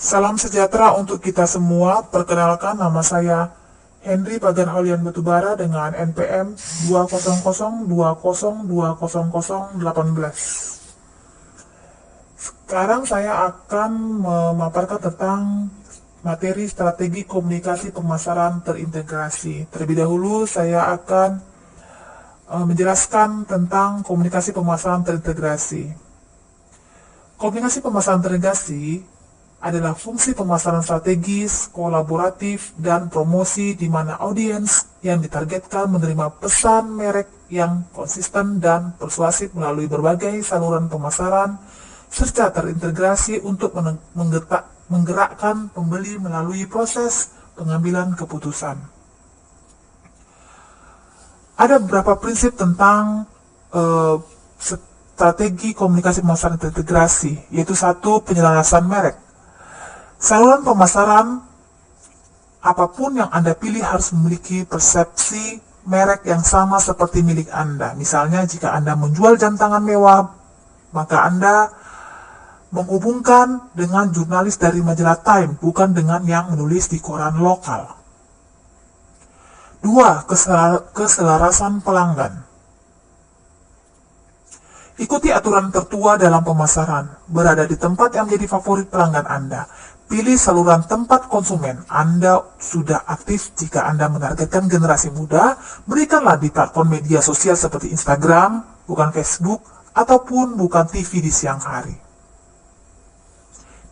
Salam sejahtera untuk kita semua. Perkenalkan, nama saya Henry Pagar Holian Batubara dengan NPM 200202018. Sekarang saya akan memaparkan tentang materi strategi komunikasi pemasaran terintegrasi. Terlebih dahulu saya akan menjelaskan tentang komunikasi pemasaran terintegrasi. Komunikasi pemasaran terintegrasi adalah fungsi pemasaran strategis, kolaboratif, dan promosi di mana audiens yang ditargetkan menerima pesan merek yang konsisten dan persuasif melalui berbagai saluran pemasaran serta terintegrasi untuk menggerakkan pembeli melalui proses pengambilan keputusan. Ada beberapa prinsip tentang strategi komunikasi pemasaran terintegrasi, yaitu 1. Penyelarasan merek. Saluran pemasaran apapun yang Anda pilih harus memiliki persepsi merek yang sama seperti milik Anda. Misalnya, jika Anda menjual jam tangan mewah, maka Anda menghubungkan dengan jurnalis dari majalah Time, bukan dengan yang menulis di koran lokal. 2. Keselarasan pelanggan. Ikuti aturan tertua dalam pemasaran, berada di tempat yang menjadi favorit pelanggan Anda. Pilih saluran tempat konsumen. Anda sudah aktif jika Anda menargetkan generasi muda, berikanlah di platform media sosial seperti Instagram, bukan Facebook, ataupun bukan TV di siang hari.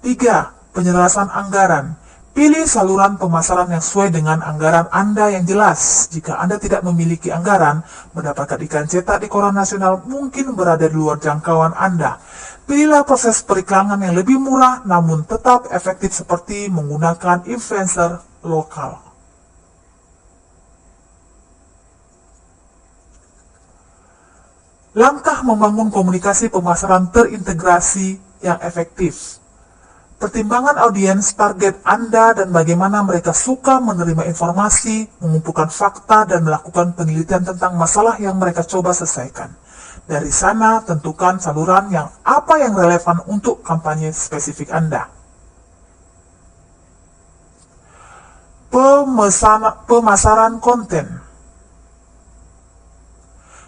3. Penyelarasan anggaran. Pilih saluran pemasaran yang sesuai dengan anggaran Anda yang jelas. Jika Anda tidak memiliki anggaran, mendapatkan iklan cetak di koran nasional mungkin berada di luar jangkauan Anda. Pilihlah proses periklanan yang lebih murah namun tetap efektif seperti menggunakan influencer lokal. Langkah membangun komunikasi pemasaran terintegrasi yang efektif. Pertimbangan audiens target Anda dan bagaimana mereka suka menerima informasi, mengumpulkan fakta, dan melakukan penelitian tentang masalah yang mereka coba selesaikan. Dari sana, tentukan saluran yang relevan untuk kampanye spesifik Anda. Pemasaran konten.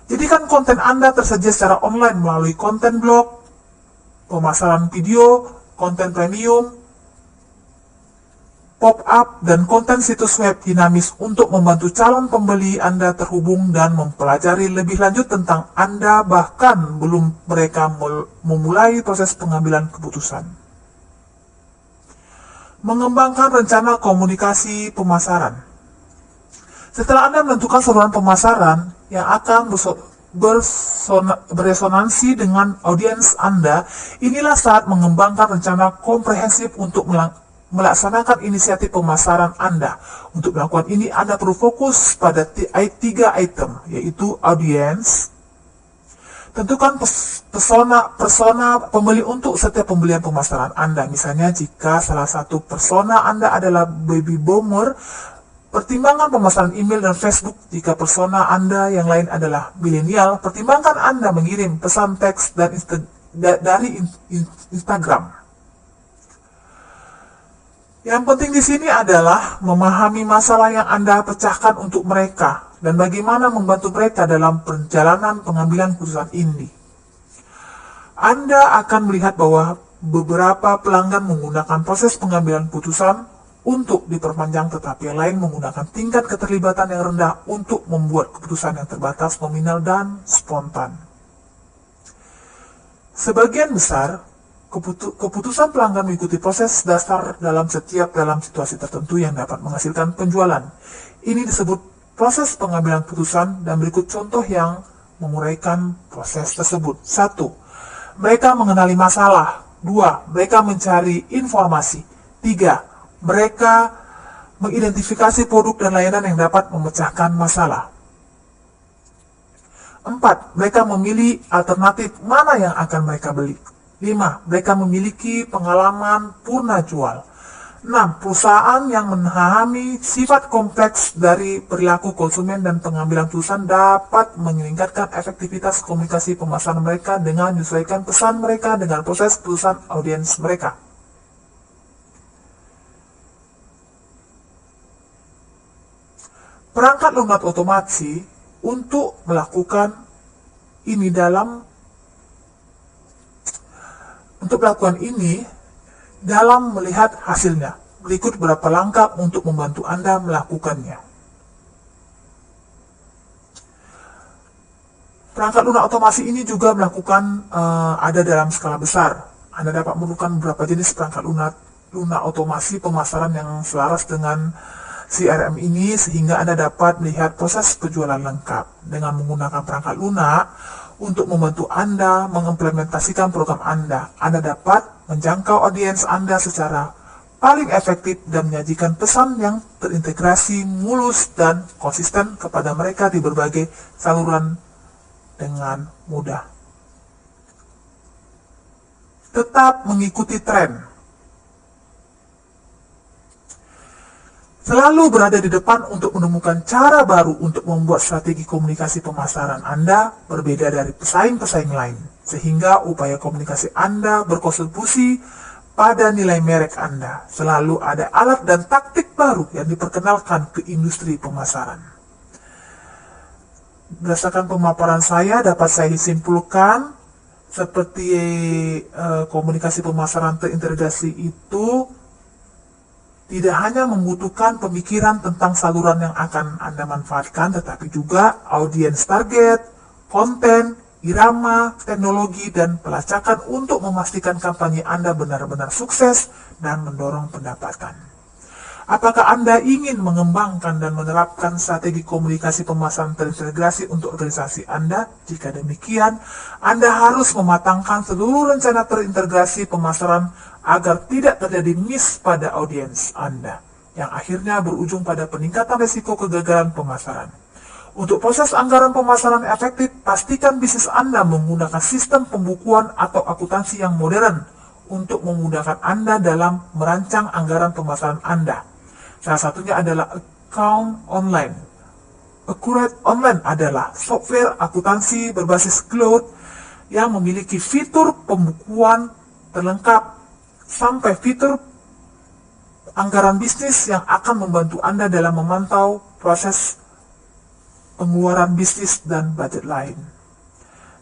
Jadikan konten Anda tersedia secara online melalui konten blog, pemasaran video, konten premium, pop-up, dan konten situs web dinamis untuk membantu calon pembeli Anda terhubung dan mempelajari lebih lanjut tentang Anda bahkan belum mereka memulai proses pengambilan keputusan. Mengembangkan rencana komunikasi pemasaran. Setelah Anda menentukan saluran pemasaran yang akan beresonansi dengan audiens Anda, inilah saat mengembangkan rencana komprehensif untuk melaksanakan inisiatif pemasaran Anda. Untuk melakukan ini, Anda perlu fokus pada 3 item, yaitu audiens. Tentukan persona pembeli untuk setiap pembelian pemasaran Anda. Misalnya, jika salah satu persona Anda adalah baby boomer, pertimbangkan pemasaran email dan Facebook. Jika persona Anda yang lain adalah milenial, pertimbangkan Anda mengirim pesan teks dari Instagram. Yang penting di sini adalah memahami masalah yang Anda pecahkan untuk mereka dan bagaimana membantu mereka dalam perjalanan pengambilan keputusan ini. Anda akan melihat bahwa beberapa pelanggan menggunakan proses pengambilan keputusan untuk diperpanjang, tetapi yang lain menggunakan tingkat keterlibatan yang rendah untuk membuat keputusan yang terbatas, nominal, dan spontan. Sebagian besar keputusan pelanggan mengikuti proses dasar dalam situasi tertentu yang dapat menghasilkan penjualan. Ini disebut proses pengambilan keputusan dan berikut contoh yang menguraikan proses tersebut. 1. Mereka mengenali masalah. 2. Mereka mencari informasi. 3. Mereka mengidentifikasi produk dan layanan yang dapat memecahkan masalah. 4. Mereka memilih alternatif mana yang akan mereka beli. 5. Mereka memiliki pengalaman purna jual. 6. Perusahaan yang memahami sifat kompleks dari perilaku konsumen dan pengambilan keputusan dapat meningkatkan efektivitas komunikasi pemasaran mereka dengan menyesuaikan pesan mereka dengan proses keputusan audiens mereka. perangkat lunak otomasi untuk melakukan ini dalam melihat hasilnya. Berikut beberapa langkah untuk membantu Anda melakukannya. Perangkat lunak otomasi ini juga melakukan ada dalam skala besar. Anda dapat memerlukan beberapa jenis perangkat lunak otomasi pemasaran yang selaras dengan CRM ini, sehingga Anda dapat melihat proses penjualan lengkap. Dengan menggunakan perangkat lunak untuk membantu Anda mengimplementasikan program Anda dapat menjangkau audiens Anda secara paling efektif dan menyajikan pesan yang terintegrasi, mulus, dan konsisten kepada mereka di berbagai saluran dengan mudah. Tetap mengikuti tren. Selalu berada di depan untuk menemukan cara baru untuk membuat strategi komunikasi pemasaran Anda berbeda dari pesaing-pesaing lain, sehingga upaya komunikasi Anda berkontribusi pada nilai merek Anda. Selalu ada alat dan taktik baru yang diperkenalkan ke industri pemasaran. Berdasarkan pemaparan saya, dapat saya simpulkan seperti komunikasi pemasaran terintegrasi itu tidak hanya membutuhkan pemikiran tentang saluran yang akan Anda manfaatkan, tetapi juga audiens target, konten, irama, teknologi, dan pelacakan untuk memastikan kampanye Anda benar-benar sukses dan mendorong pendapatan. Apakah Anda ingin mengembangkan dan menerapkan strategi komunikasi pemasaran terintegrasi untuk organisasi Anda? Jika demikian, Anda harus mematangkan seluruh rencana terintegrasi pemasaran agar tidak terjadi miss pada audiens Anda, yang akhirnya berujung pada peningkatan risiko kegagalan pemasaran. Untuk proses anggaran pemasaran efektif, pastikan bisnis Anda menggunakan sistem pembukuan atau akuntansi yang modern untuk memudahkan Anda dalam merancang anggaran pemasaran Anda. Salah satunya adalah Account Online. Accurate Online adalah software akuntansi berbasis cloud yang memiliki fitur pembukuan terlengkap sampai fitur anggaran bisnis yang akan membantu Anda dalam memantau proses pengeluaran bisnis dan budget lain.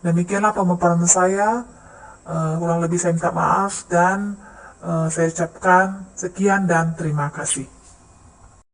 Demikianlah pemaparan saya. Kurang lebih saya minta maaf dan saya ucapkan sekian dan terima kasih.